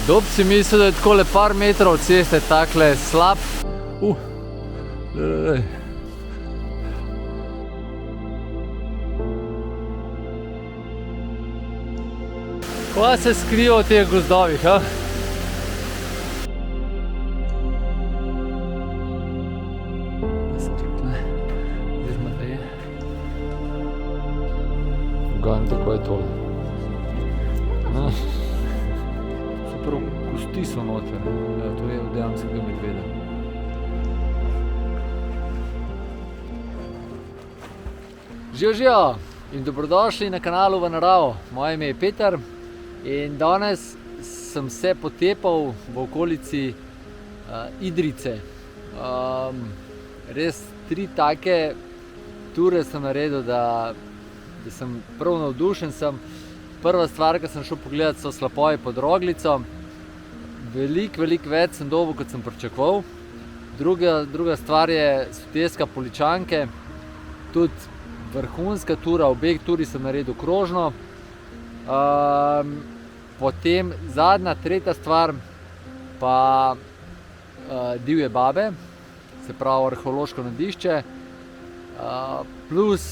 Kdo bi si mislil, da je takole par metrov ceste takle slab? Kva se skriva v teh gozdovih, ha? Gledam, tako je tole. Prav kosti so noter. Ja, to je od dejanskega medveda. Živijo in dobrodošli na kanalu V naravo. Moje ime je Peter in danes sem se potepal v okolici Idrijce. Res 3 take ture sem naredil, da sem prav navdušen sem. Prva stvar, ki sem šel pogledat, so slapovi pod Roglico. Veliko več sem dobil, kot sem pričakoval. Druga stvar je soteska Poličanke. Tudi vrhunska tura, obeh turi sem naredil krožno. Potem zadnja, tretja stvar pa Divje Babe, se pravi arheološko nadišče, plus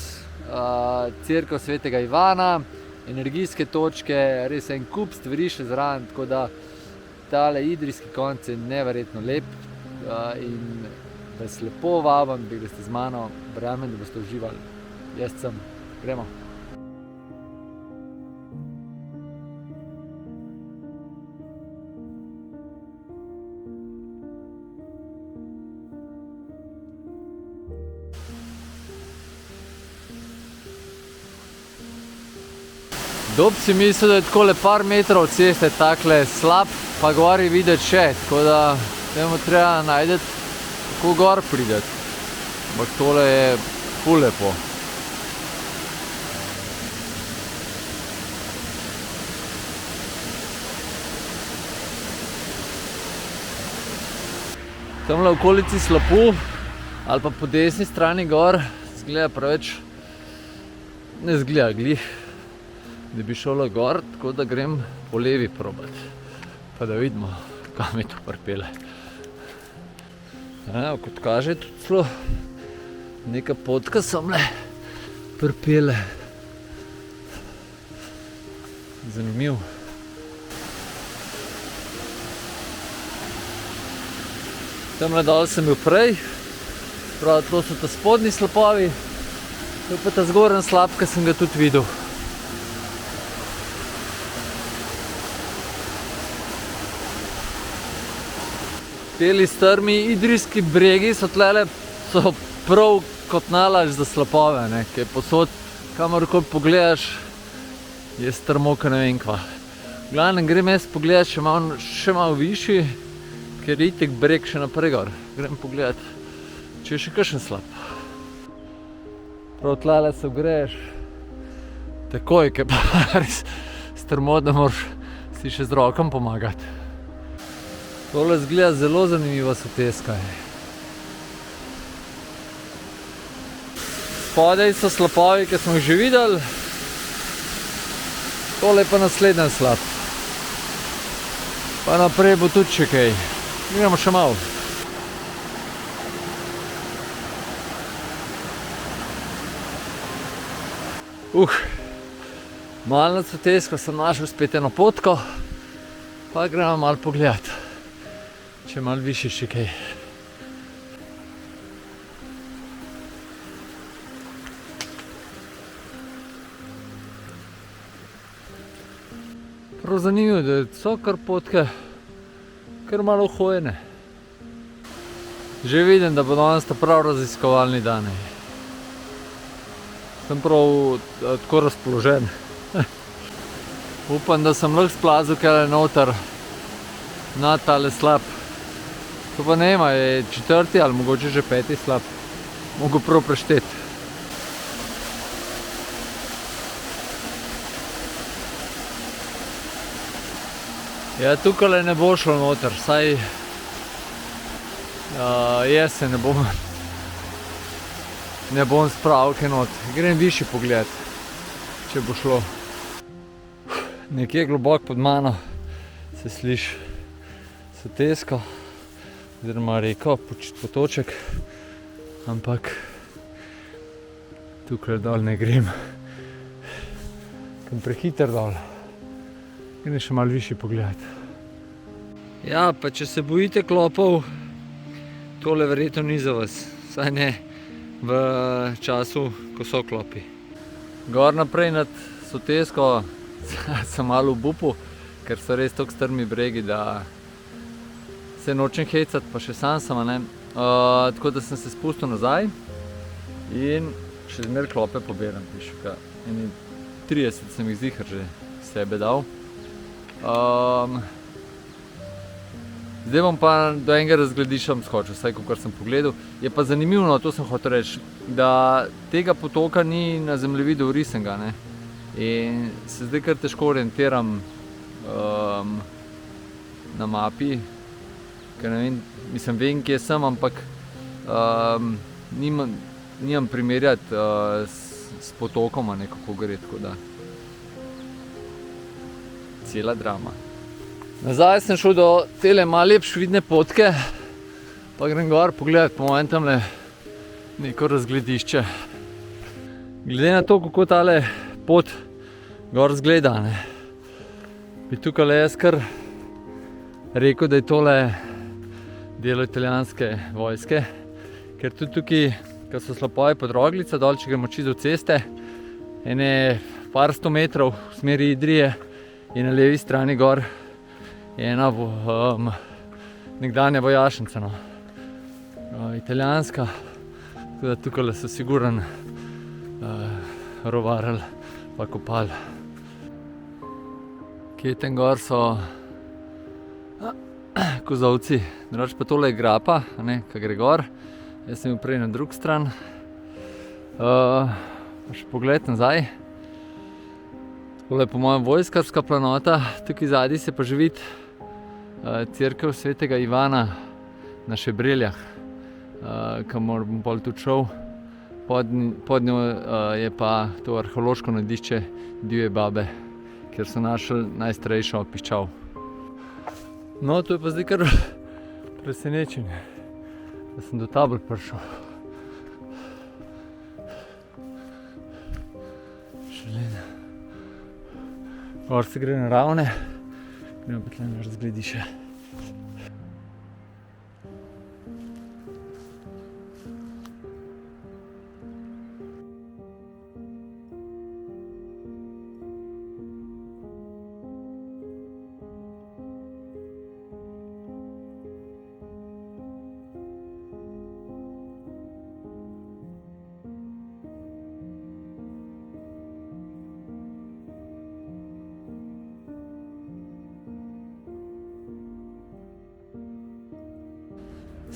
cerkev Svetega Ivana, energijske točke, res en kup stvari še zraven, tako da tale idrijski konec je neverjetno lep in vas lepo vabim, da greste z mano, verjamem, da boste uživali. Jaz sem, gremo. Kdo bi si mislil, da je takole par metrov ceste takle slab, pa gori videti še, tako da bomo treba najdeti, kako gor prideti. Ampak tole je ful lepo. Tamle v okolici Slapu, ali pa po desni strani gor, zgleda preveč, ne zgleda glih, da bi šel gor, tako da grem po levi probat, pa da vidimo, kam me to pripelje. Kot kaže, tudi celo neka potka semle pripelje. Zanimiv. Tamle dol sem bil prej, prav to so ta spodnji slapovi, to je pa ta zgoren slap, ki sem ga tudi videl. Teli strmi idrijski bregi so tlele prav kot nalaž za slapove, ki je posod, kamorkoli pogledaš, je strmo, ka ne vem kva. V glavnem grem jaz pogledat še malo višji, ker je itek breg še naprej gor. Grem pogledat, če je še kakšen slap. Prav tlele se ogreješ takoj, ker pa res strmo, da moraš si še z rokom pomagati. Tole zgleda zelo zanimiva soteska. Spodaj so slapovi, ki smo jih že videli. Tole je pa naslednji slap. Pa naprej bo tudi še kaj. Gremo še malo. Malo na sotesko sem našel spet eno potko, pa gremo malo pogledat. Če malo više še kaj. Prav zanimivo, da so kar potke, kar malo hojene. Že vidim, da bo danes ta prav raziskovalni dan. Sem prav tako razpoložen. Upam, da sem lahko splazil kaj noter na tale slap. To pa nema, je 4. ali mogoče že 5. slap. Mogu prav prešteti. Ja, tukaj ne bo šlo noter, saj jaz se ne bom spravil kaj not. Grem višji pogled, če bo šlo. Nekje globoko pod mano se sliši sotesko, oziroma reko, potoček, ampak tukaj dol ne grem, kam prehiter dol, grem še malo višji pogled. Ja, pa če se bojite klopov, tole verjetno ni za vas, saj ne v času, ko so klopi. Gor naprej nad sotesko sem malo obupu, ker so res toliko strmi bregi, da se nočem hecat, pa še sam sem, ne. Tako da sem se spustil nazaj in še zmer klope pobiram, piška. 30 sem jih zihar že sebe dal. Zdaj bom pa do enega razgledišča skočil, vsaj kakor sem pogledal. Je pa zanimivo, to sem hotel reči, da tega potoka ni na zemljevidu vrisenega, ne. In se zdaj kar težko orientiram na mapi, ker ne vem, vem, kje sem, ampak nimam primerjati s potokoma, kako gre, tako da cela drama. Nazaj sem šel do tele malo lepš vidne potke, pa grem gor pogledat po mojem tamle neko razgledišče. Glede na to, kako tale pot gor zgleda, ne, bi tukaj jaz kar rekel, da je tole delo italijanske vojske, ker tudi tukaj, ko so slapovi pod Roglico, dol, če gremo čisto do ceste, ene par 100 metrov v smeri Idrije in na levi strani gor je ena nekdanja vojašnica, no. Italijanska, tako da tukaj so sigurno rovarali pa kopali. Kje tam gor so kozovci, drugače pa tole je grapa, ne, ka gre gor. Jaz sem bil prej na drug stran. Pa še pogled nazaj. Tole je po mojem vojskarska planota, tukaj zadaj se pa že vidi cerkev svetega Ivana na Šebreljah, kamor bom pol tudi šel. Pod njo je pa to arheološko najdišče Divje babe, kjer so našli najstarejšo piščal. No, to je pa zdaj kar presenečenje, da sem do tabel prišel. Šelene. Gor se gre na ravne, gremo pa tle na razgledišče.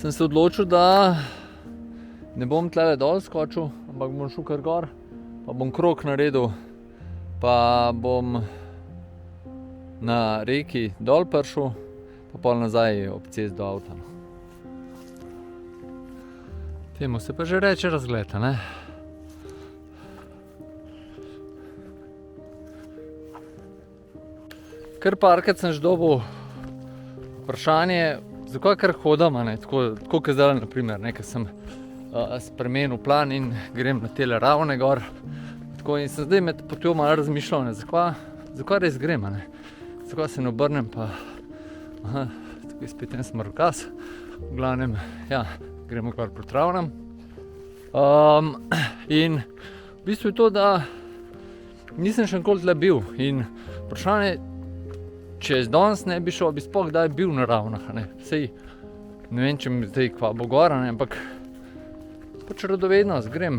Sem se odločil, da ne bom tlele dol skočil, ampak bom šel kar gor, pa bom krog naredil, pa bom na reki dol prišel, pa pol nazaj ob cest do avta. Temu se pa že reče razgled, ne? Kar parkrat sem že dobil vprašanje, zakaj kar hodim, tako kot zdaj, na primer, ko sem spremenil plan in grem na tele ravne gor. Tako, in sem zdaj med potjo malo razmišljal, zakaj res grem, zakaj se ne obrnem, pa tako spet en smrkaz. V glavnem, ja, gremo gor proti ravnam. In v bistvu je to, da nisem še nikoli tle bil in vprašanje, če danes ne bi šel, bi sploh kdaj bil na ravnah, Sej, ne vem, če mi zdaj kva bo gora, ampak pač radovednost, grem,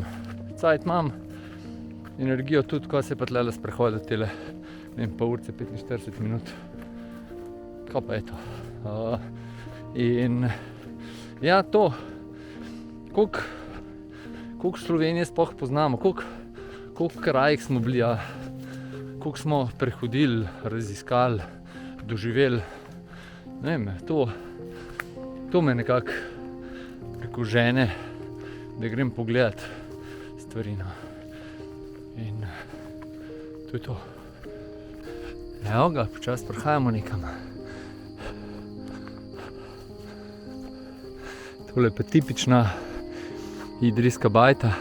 cajt imam, energijo tudi, ko se pa tlele sprehoditi tele, ne vem, pol urce, 45 minut. Kaj pa je to? In ja, to, koliko Slovenije sploh poznamo, koliko krajih smo bili, koliko smo prehodili, raziskali, doživeli, ne vem, to me nekako preko žene, da grem pogledat stvari, no. In to je to. Evo ga, počasi prihajamo nekam. Tole je pa tipična idrijska bajta.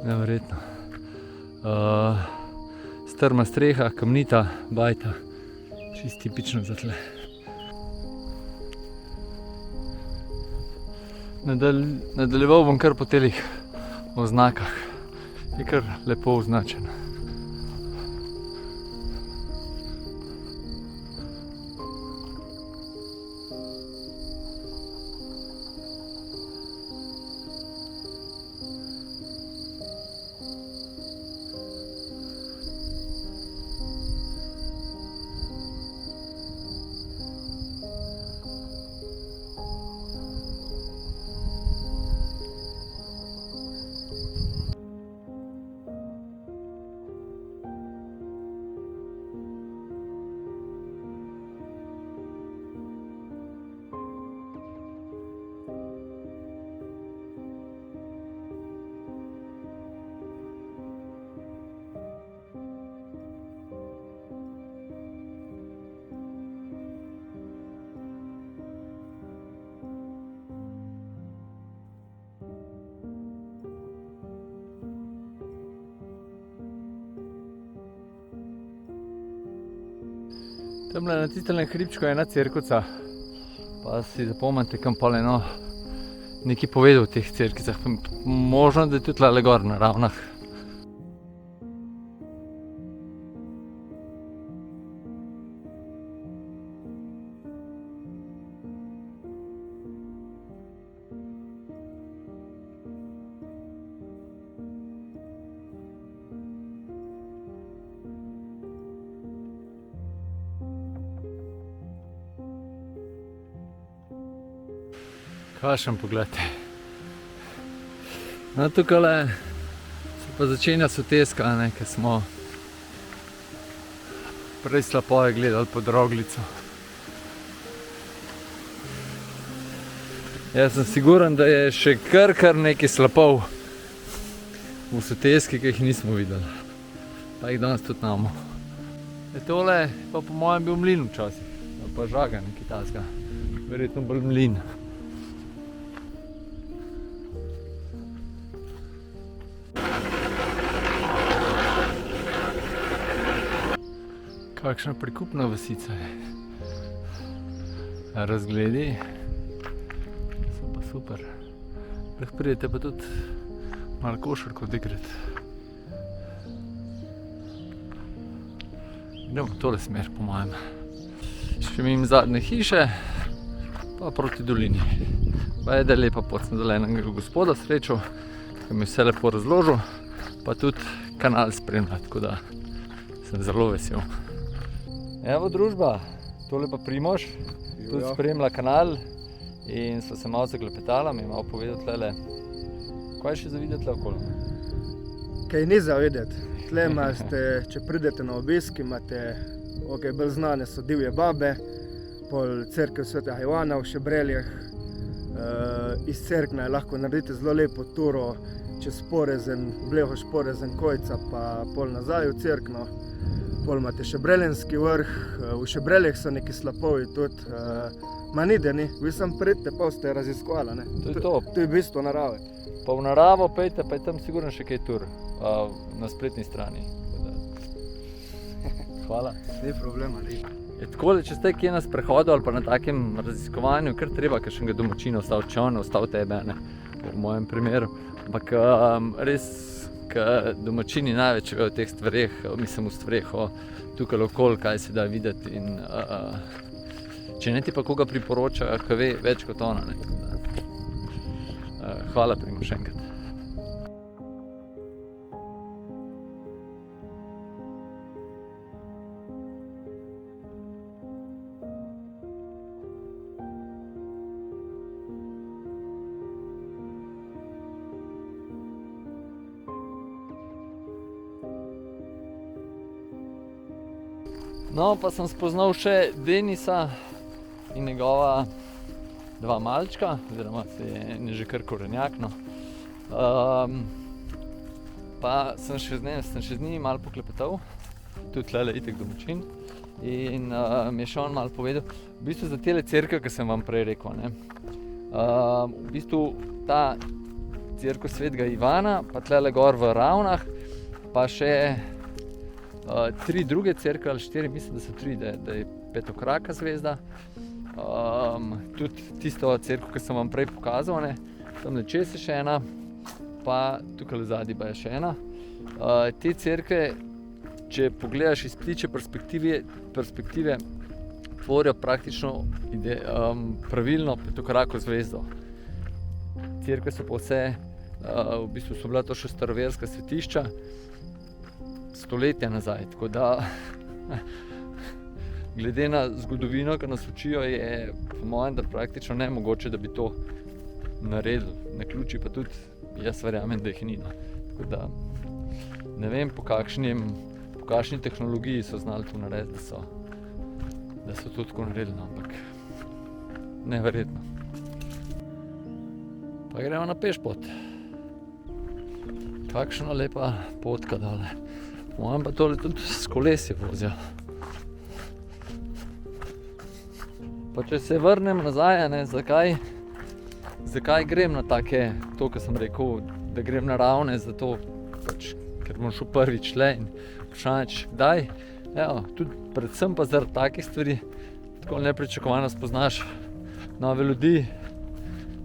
Neverjetno. Strma streha, kamnita bajta. Čist tipično za tle. Nadaljeval bom kar po telih oznakah. Je kar lepo označeno. Tamle na tistem hribčku je ena cerkvica, pa si zapomnite, kam pol eno nekaj povedal o teh cerkvicah. Možno, da je tudi tule gor na ravnah. Kakšen pogled. No, tukaj se pa začenja soteska, ker smo prej slapove gledali pod Roglico. Jaz sem siguren, da je še kar nekaj slapov v soteski, ki jih nismo videli. Pa jih danes tudi imamo. Tole pa po mojem bil mlin včasih, pa žaga nekaj takega. Verjetno bolj mlin. Kakšna prikupna vasica je. Razgledi so pa super. Lahko pridete pa tudi malo košarko odigrati. Idemo tole smer po mojem. Še mimo zadnje hiše, pa proti dolini. Pa je da lepa pot, sem dole enega gospoda srečal, ki mi je vse lepo razložil, pa tudi kanal spremlja, tako da sem zelo vesel. Evo družba, tole pa Primož, tudi spremlja kanal in sva se malo zaklepetala, mi je malo povedal tlele. Kaj je še za videti tle okolo? Kaj ni za videti. Tle imate, če pridete na obisk, imate, bolj znane so Divje babe, pol cerkev Svetega Ivana v Šebreljah. Iz cerkna lahko naredite zelo lepo turo čez Porezen, Blehoš, Porezen, Kojca, pa pol nazaj v cerkno. Pol imate Šebreljenski vrh, v Šebreljah so neki slapovi tudi, manideni, vi sam pridite, pa ste raziskovali, ne? To je to. To je v bistvu narave. Pa v naravo pejte, pa je tam sigurno še kaj tur, na spletni strani. Hvala. Ni problema, ni. Takole, če ste kje na sprehodu ali pa na takem raziskovanju, kar treba kakšnega domačina ostaviti, če on ne ostal tebe, ne, v mojem primeru. Ampak res, ker domačini največ vejo o teh stvareh, mislim v stvareh o tukaj okoli, kaj se da videti in če ne ti pa koga priporoča, ki ve več kot ona, ne. Hvala Primož še enkrat. No, pa sem spoznal še Denisa in njegova dva malčka, oziroma se je že kar korenjakno. Pa sem še z njimi malo poklepetal, tudi tlele itek domačin. in mi je še on malo povedal, v bistvu za tele cerkve, ki sem vam prej rekel, ne. V bistvu ta cerkev Svetega Ivana, pa tlele gor v Ravnah, pa še 3 druge cerkve ali 4, mislim, da so 3, da je Petokraka zvezda. Tudi tisto cerkev, ki sem vam prej pokazal, ne, tamle čez je še ena, pa tukaj zadaj pa je še ena. Te cerkve, če pogledaš iz ptičje perspektive, tvorijo praktično pravilno Petokrako zvezdo. Cerkve so pa vse, v bistvu so bila to še staroverska svetišča, stoletja nazaj, tako da glede na zgodovino, ki nas učijo, je po mojem, da praktično nemogoče, da bi to naredili. Naključij pa tudi, jaz verjamem, da jih ni. Tako da ne vem, po kakšni tehnologiji so znali to narediti, da so to tako naredili, ampak neverjetno. Pa gremo na pešpot. Kakšna lepa potka dole. Mojem pa tole tudi s kolesi vozijo. Pa če se vrnem nazaj, ne, zakaj grem na take, to, kar sem rekel, da grem na Ravne, zato pač, ker bom šel prvič le in vprašanje, kdaj. Evo, tudi predvsem pa zaradi takih stvari, tako nepričakovano spoznaš nove ljudi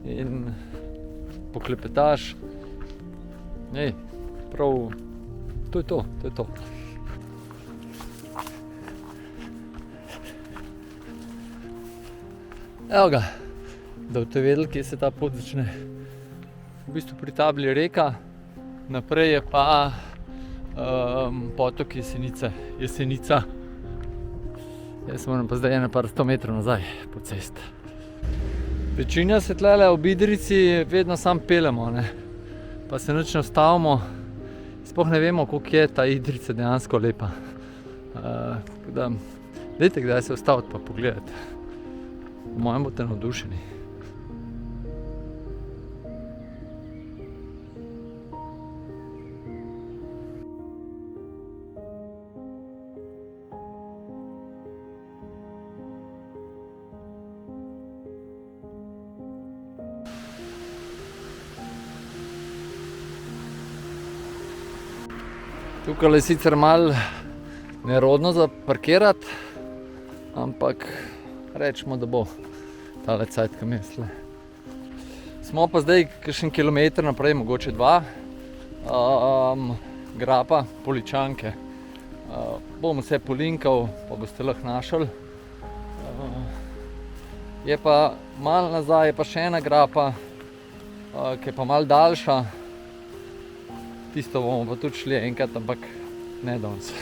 in poklepetaš. Prav, to je to. Evo ga, da boste vedeli, kje se ta pot začne. V bistvu pri tabli je reka, naprej je pa potok Jesenica. Jaz moram pa zdaj par 100 metrov nazaj po cesti. Večina se tlele v Idrijci vedno sam peljemo, ne. Pa se nič ne ustavimo. Sploh ne vemo, koliko je ta Idrijca dejansko lepa. Tako da, dajte kdaj se ustaviti pa pogledati. Po mojem boste navdušeni. Tukaj je sicer malo nerodno za parkirati, ampak rečemo, da bo tale cajt, kam je tle. Smo pa zdaj kakšen kilometer naprej, mogoče 2, grapa Poličanke. Bom vse polinkal, pa boste lahko našli. Je pa malo nazaj, je pa še ena grapa, ki je pa malo daljša. Tisto bomo pa tudi šli enkrat, ampak ne danes.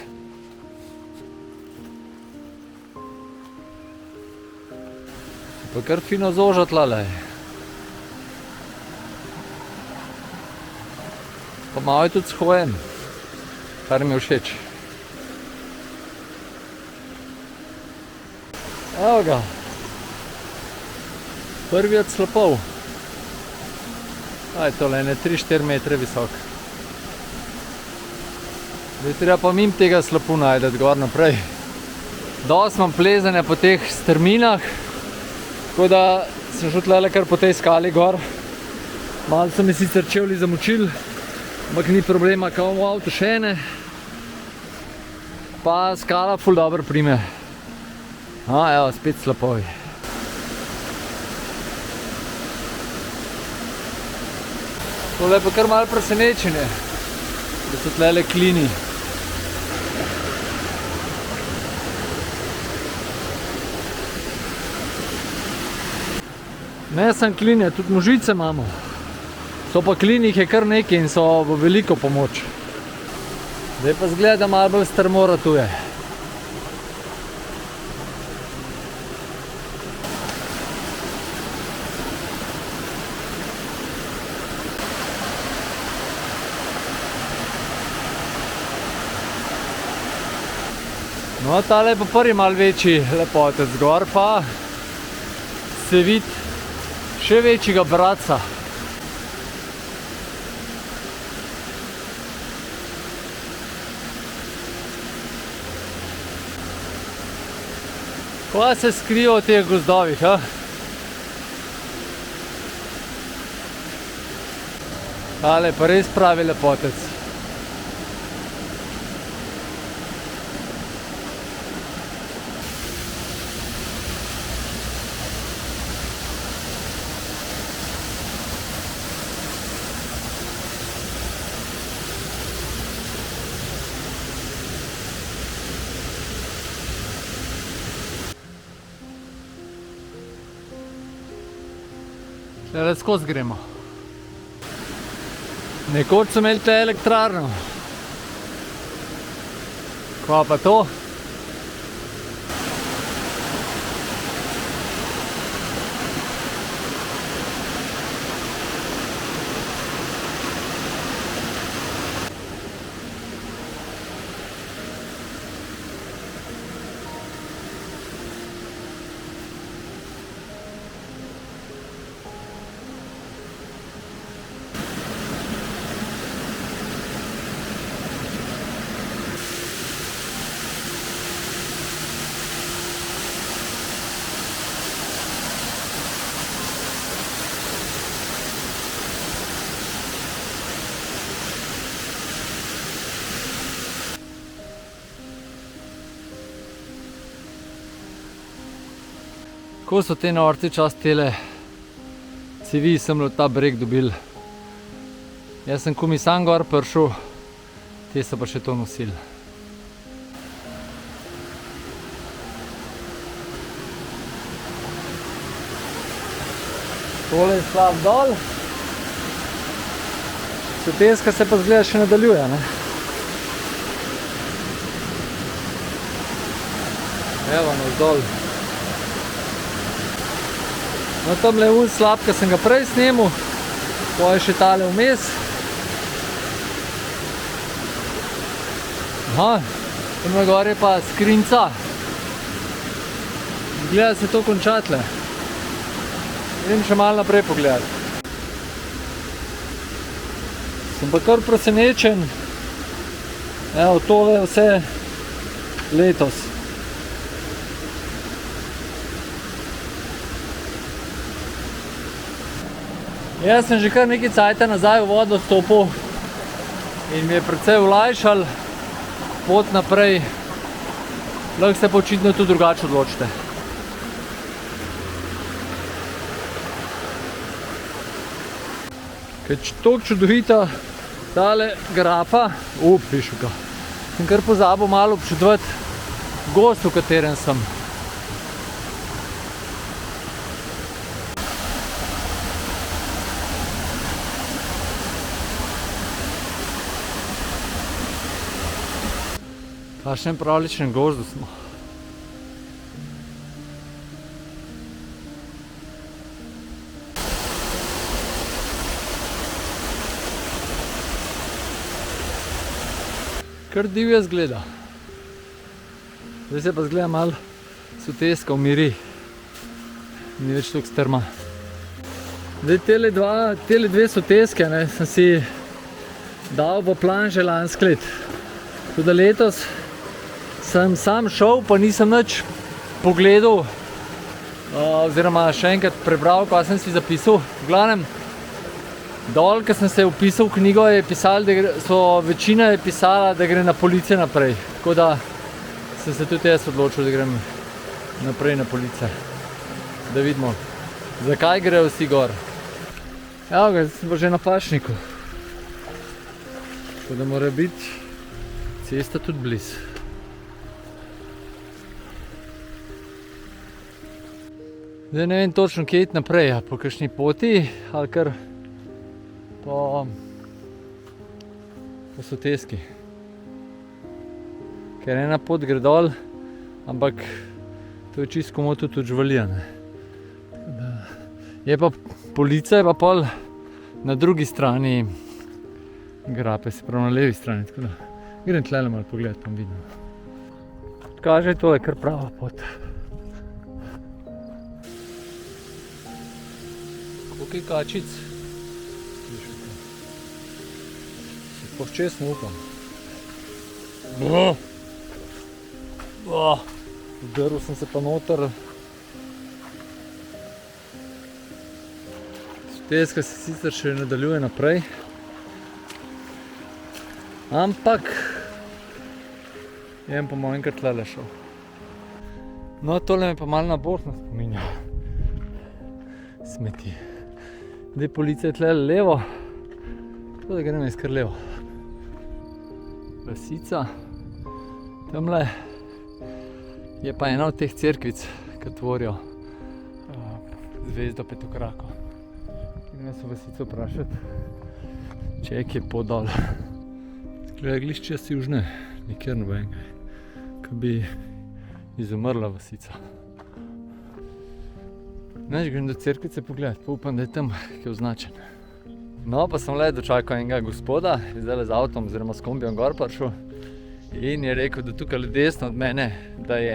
Pa kar fino zoža tlele. Pa malo je tudi shojen, kar mi je všeč. Evo ga. Prvi od slapov. Tole je 3-4 metre visok. Zdaj treba pa mimo tega slapu najdeti gor naprej. Dosti imam plezanja po teh strminah, tako da sem šel tlele kar po tej skali gor. Malo so mi sicer čevlji zamočili, ampak ni problema, kao v avtu še ene. Pa skala ful dobro prime. Evo, spet slapovi. Tole je pa kar malo presenečenje, da so tlele klini. Ne samo kline, tudi možice imamo. So pa klini, jih je kar nekaj in so v veliko pomoč. Zdaj pa zgleda, da malo bolj strmora tu je. No, tale je pa prvi malo večji lepotec, gor pa se vidi še večjega bratca. Kva se skriva v teh gozdovih, ha? Tale pa res pravi lepotec. Tele skozi gremo. Nekoč so imeli tle elektrarno. Kva pa to? Ko so te norci čas tele cevi sem v ta breg dobil. Jaz sem komi sam gor prišel, te so pa še to nosili. Tole je slab dol. Soteska se pa zgleda še nadaljuje, ne? Evo nas dol. No, tamle je slab, ki sem ga prej snemal, to je še tale vmes. Aha, tam na gor je pa skrinca. Gleda se to končatle. Idem še malo naprej pogledati. Sem pa kar presenečen. Evo, tole je vse letos. Jaz sem že kar nekaj cajta nazaj v vodo stopil in mi je precej olajšal pot naprej. Lahko se pa očitno tudi drugače odločite. Ker je toliko čudovita tale grapa, pišuka, sem kar pozabil malo občudovati gozd, v katerem sem. V kakšnem pravličnem gozdu smo. Kar divje zgleda. Zdaj se pa zgleda malo soteska umiri. Ni več toliko strma. Zdaj tele dve soteske sem si dal v plan že lansko let. Tudi letos sem sam šel, pa nisem nič pogledal, oziroma še enkrat prebral, kaj sem si zapisal. V glavnem, dol, ko sem se vpisal v knjigo, je pisalo, večina je pisala, da gre na Police naprej. Tako da sem se tudi jaz odločil, da grem naprej na Police. Da vidimo, zakaj grejo vsi gor. Evo ga, sem pa že na pašniku. Tako da mora biti cesta tudi blizu. Zdaj ne vem točno, kje iti naprej, po kakšni poti ali kar po soteski. Ker ena pot gre dol, ampak to je čisto komu tudi od žvalija. Je pa Polica, je pa pol na drugi strani grape, se pravi na levi strani. Tako da grem tlele malo pogledati, pa vidim. Kaže, to je kar prava pot. Koliko je kačic? Se počasno upam. Vdrl sem se pa noter. Stezka se sicer še nadaljuje naprej. Ampak jem po mojem kar tlele šel. No, tole me pa malo na Bošnjo spominja. Smeti. Zdaj policija je tlele levo, tako da gremo kar levo. Vasica. Tamle je pa ena od teh cerkvic, ki tvorijo zvezdo petokrako. Gremo se vasico vprašati, če je kje pot dol. Glišče si južne, nikjer nobenega, ko bi izumrla vasica. Neč grem do cerkvice pogledati, pa upam, da je tam kaj označen. No, pa sem le dočakal enega gospoda, zdaj z avtom oziroma s kombijem gor prišel in je rekel, da tukaj desno od mene, da je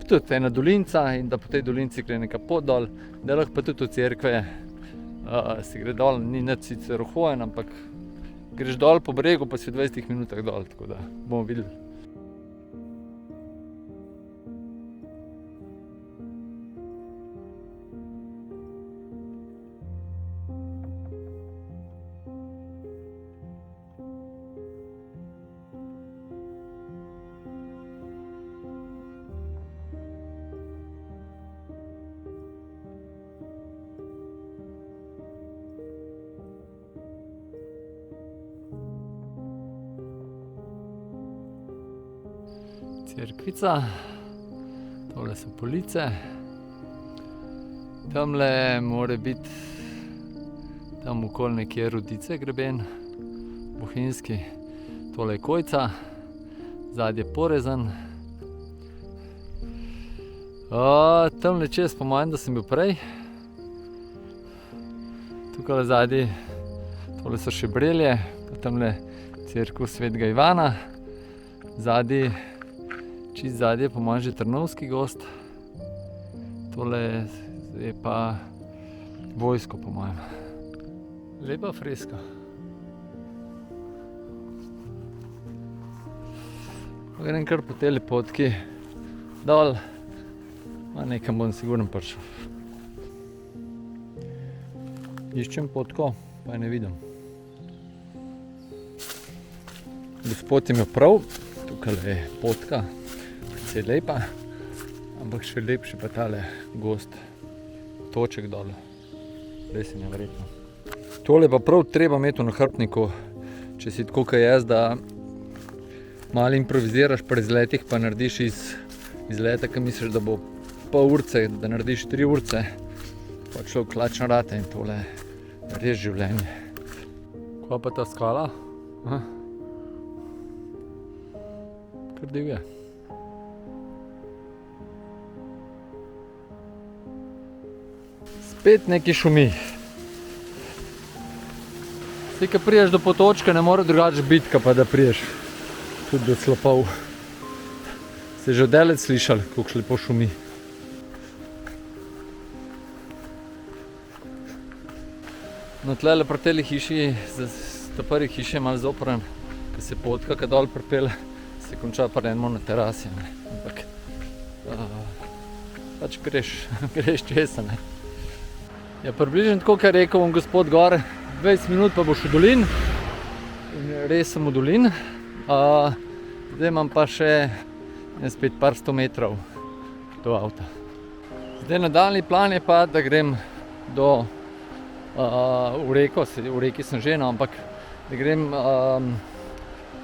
tudi ena dolinca in da po tej dolinci gre neka pot dol, da lahko pa tudi v cerkve se gre dol, ni nič sicer hojen, ampak greš dol po bregu, pa si v 20 minutah dol, tako da bomo videli. Cerkvica, tole so police, tamle mora biti tam okoli nekje Rudice greben, bohinjski, tole je Kojca, zadnji je Porezan. Tamle čez po mojem, da sem bil prej, tukaj zadnji, tole so še Brelje, pa tamle cerkev Svetega Ivana, zadnji, čist zadnji je po mojem že Trnovski gozd, tole je pa vojsko po mojem. Lepa freska. Grem kar po tele potki dol, nekam bom sigurno prišel. Iščem potko, pa je ne vidim. Gospod je imel prav, tukaj je potka, precej lepa, ampak še lepši pa tale gozd, toček dol, res je neverjetno. Tole pa prav treba imeti v nahrbtniku, če si tako kot jaz, da malo improviziraš pri izletih, pa narediš iz izleta, ki misliš, da bo pol urce, da narediš 3 urce, pa človek lačen rate in tole je res življenje. Kaj pa ta skala? Kar divje. Spet neki šumi. Vsi, ko priješ do potočka, ne more drugače biti, pa da priješ tudi do slapov. Ste že oddelec slišali, kako lepo šumi. No, tlele pri teli hiši, ta prvi hiši je malo zoprn, ko se potka, ko dol pripelje, se konča pa enmo na terasi. Ampak pač greš česa. Ja, približno tako, kar je rekel bom gospod gor, 20 minut pa boš v dolin. In res sem v dolin. Zdaj imam pa še spet par 100 metrov do avta. Zdaj nadaljnji plan je pa, da grem v reko, v reki sem že, no, ampak da grem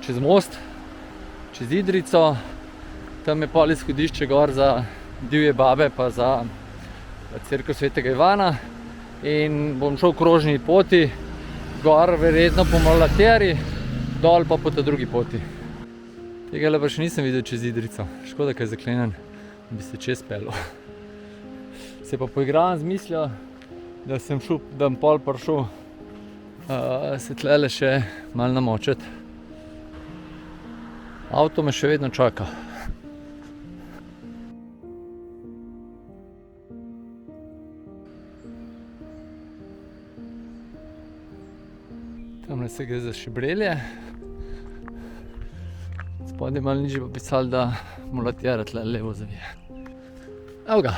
čez most, čez Idrijco, tam je pol izhodišče gor za divje babe pa za cerkev Svetega Ivana in bom šel v krožni poti, gor verjetno po Molateri, dol pa po ta drugi poti. Tega pa še nisem videl čez Idrijco, škoda, ker je zaklenjen, bi se čez peljal. Se pa poigravam z mislijo, da sem šel, da bom pol prišel se tlele še malo namočiti. Avto me še vedno čaka. Tamle se gre za Šibrelje. Spodaj malo nižje pa pisali, da mulatjera tle levo zavije. Evo ga,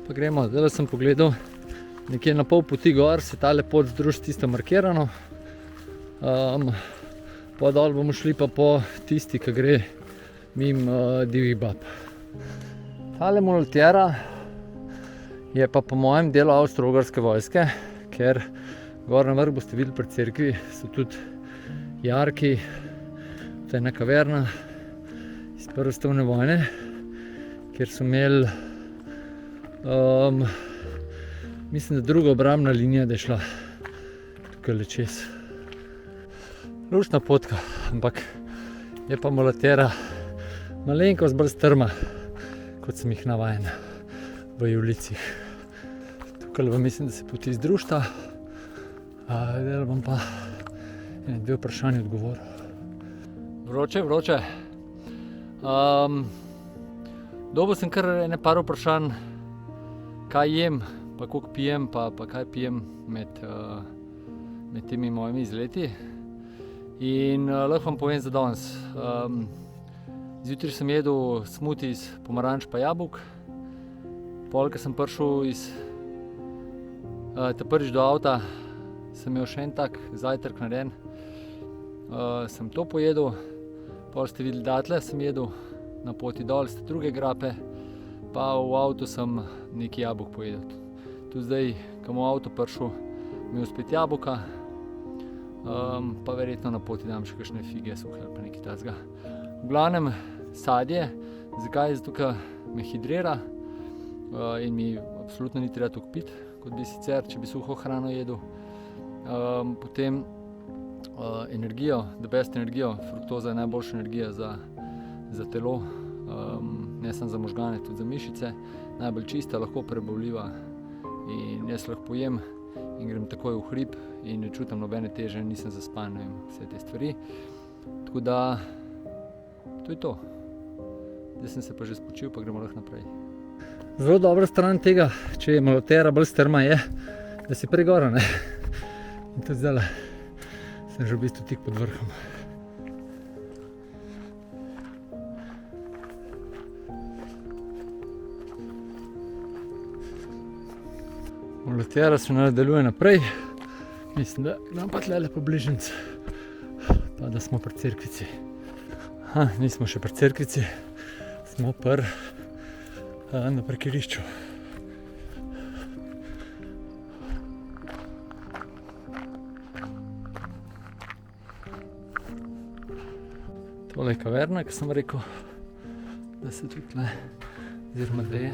pa gremo, zdaj sem pogledal, nekje na pol poti gor se tale pot združi tisto markirano. Pa dol bomo šli pa po tisti, ki gre mimo divjih bab. Tale mulatjera je pa po mojem delu Avstro-Ogrske vojske, ker gor na vrh boste videli pri cerkvi, so tudi jarki, to je ena kaverna iz prve svetovne vojne, kjer so imeli, mislim, da druga obrambna linija, da je šla tukaj čez. Luštna potka, ampak je pa mulatjera malenkost bolj strma, kot sem jih navajen v Julicih. Tukaj pa mislim, da se poti združita. Zdaj bom pa dve vprašanje odgovoril. Vroče. Dobil sem kar par vprašanj, kaj jem, pa koliko pijem, pa kaj pijem med temi mojimi izleti. In lahko vam povem za danes. Zjutraj sem jedel smuti iz pomaranč pa jabolk. Pol, ko sem prišel prvič do avta, sem imel še en tak zajtrk narejen. Sem to pojedel, pol ste videli datle, sem jedel, na poti dol ste druge grape, pa v avtu sem nekaj jabolk pojedel. Tu zdaj, ko bom v avto prišel, imel spet jabolka, pa verjetno na poti dam še kakšne fige, suhe ali pa nekaj takega. V glavnem sadje, zakaj? Zato, ker me hidrira in mi absolutno ni treba toliko piti, kot bi sicer, če bi suho hrano jedel. Potem energijo, the best energijo, fruktoza je najboljša energija za telo, ne samo za možgane, tudi za mišice, najbolj čista, lahko prebavljiva in jaz lahko pojem in grem takoj v hrib in ne čutim nobene teže, nisem zaspan, ne vem, vse te stvari. Tako da, to je to. Zdaj sem se pa že spočil, pa gremo lahko naprej. Zelo dobra stran tega, če je mulatjera bolj strma, je, da si prej gora, ne. In tudi zdajle sem že v bistvu tik pod vrhom. Mulatjera se nadaljuje naprej. Mislim, da grem pa tlele po bližnjici, pa da smo pri cerkvici. Nismo še pri cerkvici, smo na parkirišču. Tole je kaverna, ki sem rekel, da se tudi tle, oziroma da je.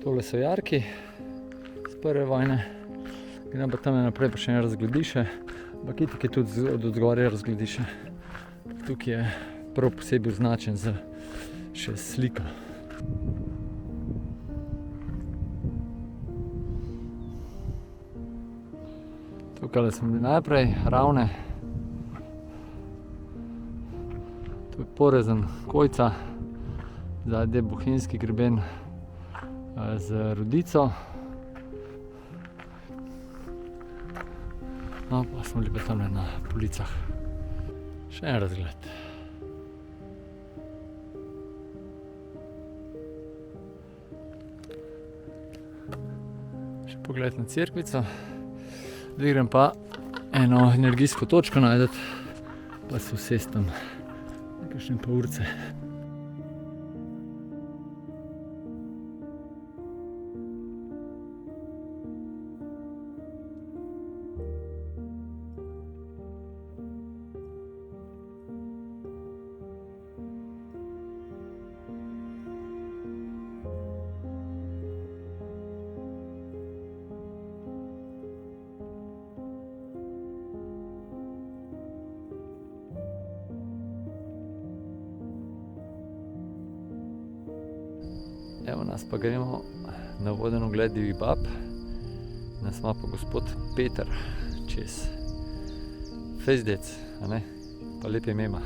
Tole so jarki iz prve vojne, grem pa tam naprej pa še ne razglediše, ampak itak je tudi od zgoraj razglediše. Tukaj je prav posebej označen z še sliko. Tukaj smo bili najprej, ravne. Tu je porezen Kojca, zadnji je Bohinjski greben z Rudico. No, pa smo bili pa tam na policah. Še en razgled. Še pogled na cerkvico. Zdaj grem pa eno energijsko točko najdeti, pa se usesti tam nekakšne pa urce. Evo nas pa gremo na voden ogled divjih bab. Nas ima pa gospod Peter čez Fezdec, a ne? Pa lep je mema.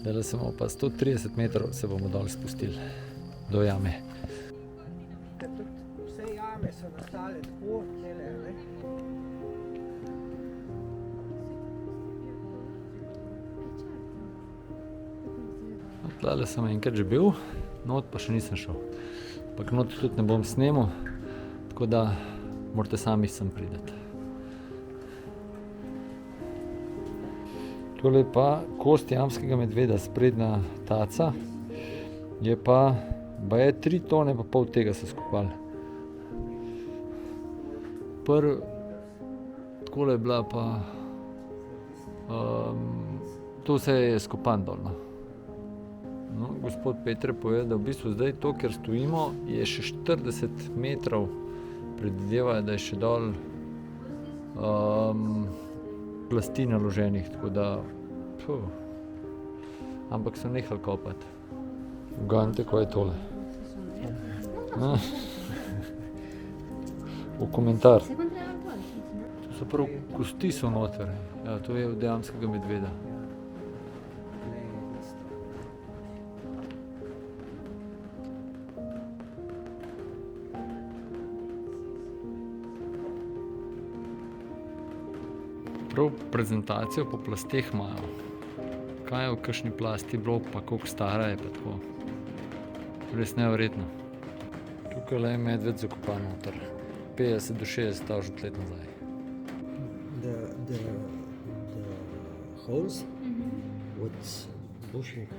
Zdaj samo pa 130 metrov se bomo dol spustili do jame. Vse jame so nastale tako, tele, ne? Tlele sem enkrat že bil, not pa še nisem šel. Ampak not tudi ne bom snemal, tako da morate sami sem priti. Tole je pa kost jamskega medveda, sprednja taca. Je pa baje 3 tone pa pol tega so skopali. Takole je bila pa to vse je skopan dol. No, gospod Peter je povedal, da v bistvu zdaj to, kjer stojimo, je še 40 metrov, predvidevajo, da je še dol plasti naloženih, tako da ampak so nehali kopati. Ugante, ko je tole. V komentar. To so prav kosti so noter. Ja, to je od jamskega medveda. Prav prezentacijo po plasteh imajo. Kaj je v kakšni plasti bilo, pa koliko stara je pa tako. Res neverjetno. Tukaj je medved zakopan noter. 50 do 60 let nazaj. The holes with bushing.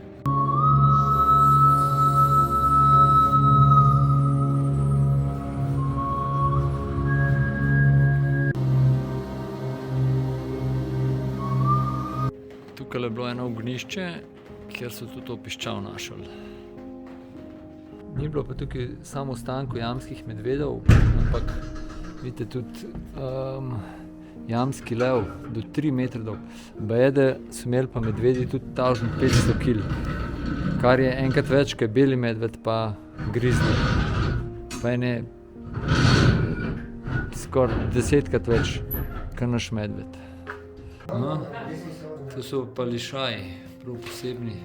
Tukaj je bilo eno ognjišče, kjer so tudi to piščal našli. Ni bilo pa tukaj samo ostankov jamskih medvedov, ampak vidite tudi jamski lev do 3 metre dolg. Bajede so imeli pa medvedi tudi 1500 kg, kar je enkrat več, kot je beli medved pa grizzly. Pa ene skoraj 10-krat več, kot naš medved. No, to so pa lišaji, prav posebni,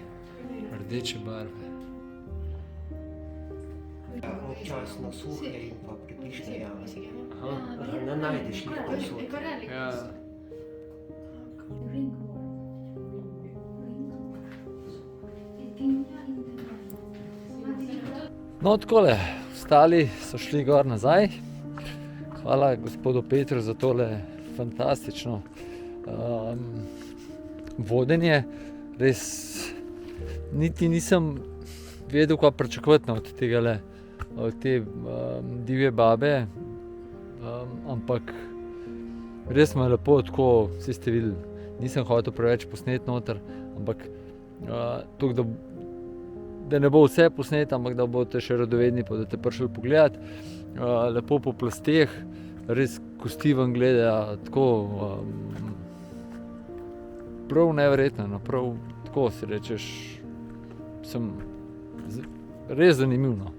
rdeče barve. Občasno suhe in pa pripišne jame. Ne najdeš jih povsod. Ja. No, takole, ostali so šli gor nazaj. Hvala gospodu Petru za tole fantastično vodenje. Res niti nisem vedel, kaj pričakovati od tegale, od te divje babe, ampak res me lepo tako, vsi ste videli, nisem hotel preveč posnet noter, ampak toliko, da ne bo vse posnet, ampak da boste še radovedni, pa da te prišli pogledat. Lepo po plasteh, res kosti ven gledajo, tako prav neverjetno, prav tako si rečeš, res zanimivo.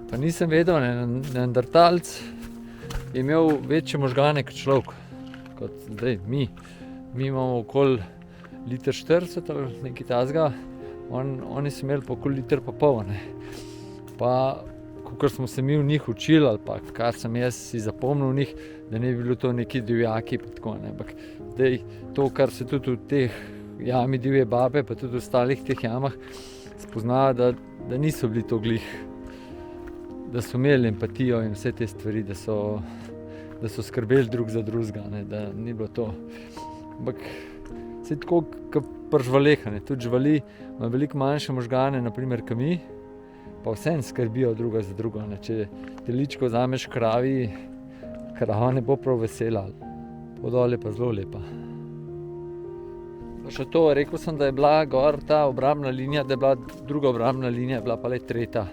Pa nisem vedel, neandertalec je imel večje možgane kot človek, kot zdaj mi. Mi imamo okoli 1,40 L ali nekaj takega, oni so imeli pa okoli 1,5 L. Pa, kakor smo se mi v njih učili, ali pa kar sem jaz si zapomnil v njih, da ne bi bilo to neki divjaki pa tako, ne. Ampak zdaj to, kar se tudi v teh jami divje babe, pa tudi v ostalih teh jamah spoznava, da niso bili to glih, da so imeli empatijo in vse te stvari, da so skrbeli drug za drugega, ne, da ni bilo to. Ampak se tako kot pri živaleh, tudi živali imajo veliko manjše možgane, na primer kot mi, pa vseeno skrbijo druga za drugo, ne. Če teličko vzameš kravi, krava ne bo prav vesela. Podol je pa zelo lepa. Pa še to, rekel sem, da je bila gor ta obrambna linija, da je bila druga obrambna linija, je bila pa le tretja.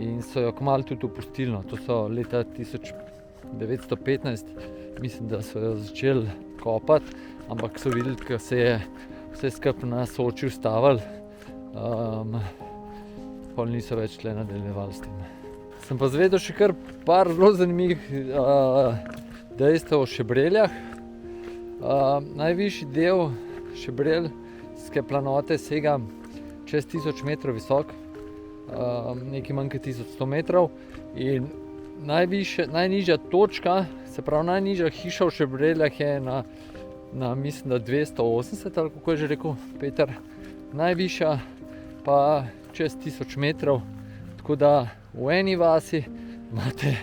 In so jo kmalu tudi opustili, no. To so leta 1915, mislim, da so jo začeli kopati, ampak so videli, ko se je vse skupaj na Soči ustavilo, pol niso več tle nadaljevali s tem. Sem pa zvedel še kar par zelo zanimivih dejstev o šebreljah. Najvišji del šebrelske planote sega čez 1000 metrov visok, nekaj manj kot 1100 metrov, in najnižja točka, se pravi najnižja hiša v šebreljah je na mislim, da 280, ali kako je že rekel Peter, najvišja pa čez 1000 metrov. Tako da v eni vasi imate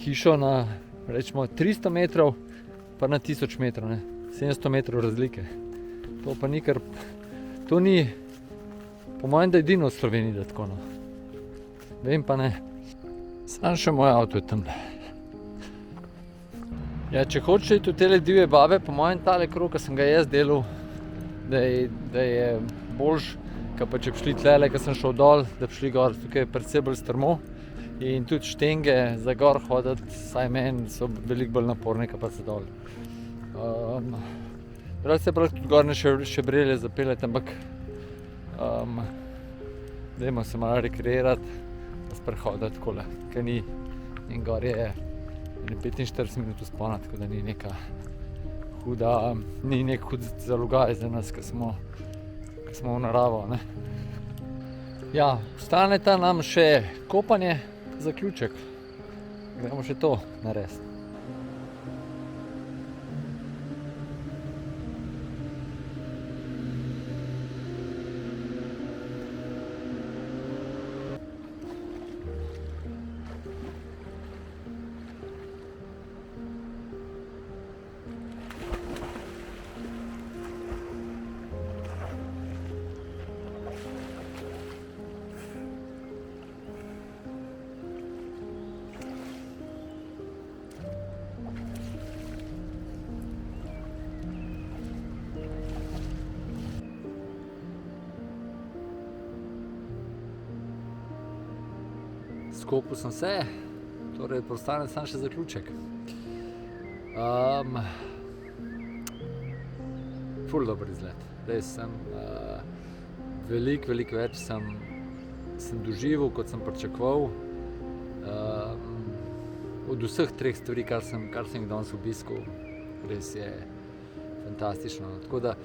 hišo na rečemo 300 metrov, pa na 1000 metrov, ne? 700 metrov razlike. To pa ni kar, to ni, po mojem, da edino v Sloveniji, da tako, no. Vem pa ne. Sam še moj avto je tam. Ja, če hočeš iti v tele divje babe, po mojem tale krog, ki sem ga jaz delal, da je boljš, kot pa če bi šli tlele, ko sem šel dol, da bi šli gor, tukaj je predvsem bolj strmo. In tudi štenge za gor hoditi, saj meni so veliko bolj naporne, kot pa se dol. Prav se prav tudi gorne šebrelje zapeljati, ampak dajmo se malo rekreirati, pa sprehoditi takole, ker ni, in gor je 45 minut vzpona, tako da ni neka huda, ni nek hud zalogaj za nas, ki smo v naravo, ne. Ja, ostaneta nam še kopanje, zaključek. Gremo še to narediti. Skopil sem se, torej preostane samo še zaključek. Ful dober izgled. Res sem veliko več sem doživel, kot sem pričakoval. Od vseh 3 stvari, kar sem jih danes obiskal, res je fantastično. Tako da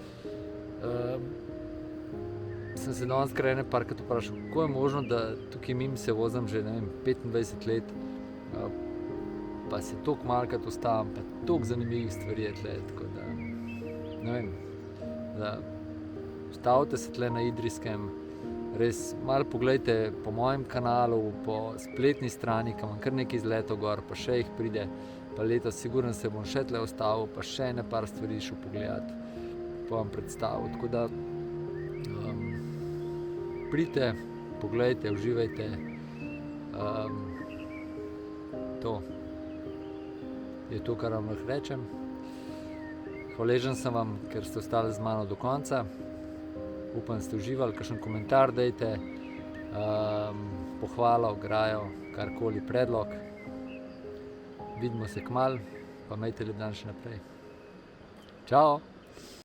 sem se danes kar ene parkrat vprašal, kako je možno, da tukaj mimo se vozim že, ne vem, 25 let, pa se toliko malokrat ustavim, pa toliko zanimivih stvari je tle, tako da, ne vem, da ustavite se tle na Idrijskem, res malo poglejte po mojem kanalu, po spletni strani, kam imam kar nekaj izletov gor, pa še jih pride, pa letos sigurno se bom še tle ustavil, pa še ene par stvari šel pogledati, pa vam predstavil, tako da pridite, poglejte, uživajte. To je to, kar vam lahko rečem. Hvaležen sem vam, ker ste ostali z mano do konca. Upam, ste uživali, kakšen komentar dajte, pohvalo, grajo, karkoli, predlog. Vidimo se kmalu, pa imejte lep dan še naprej. Čao!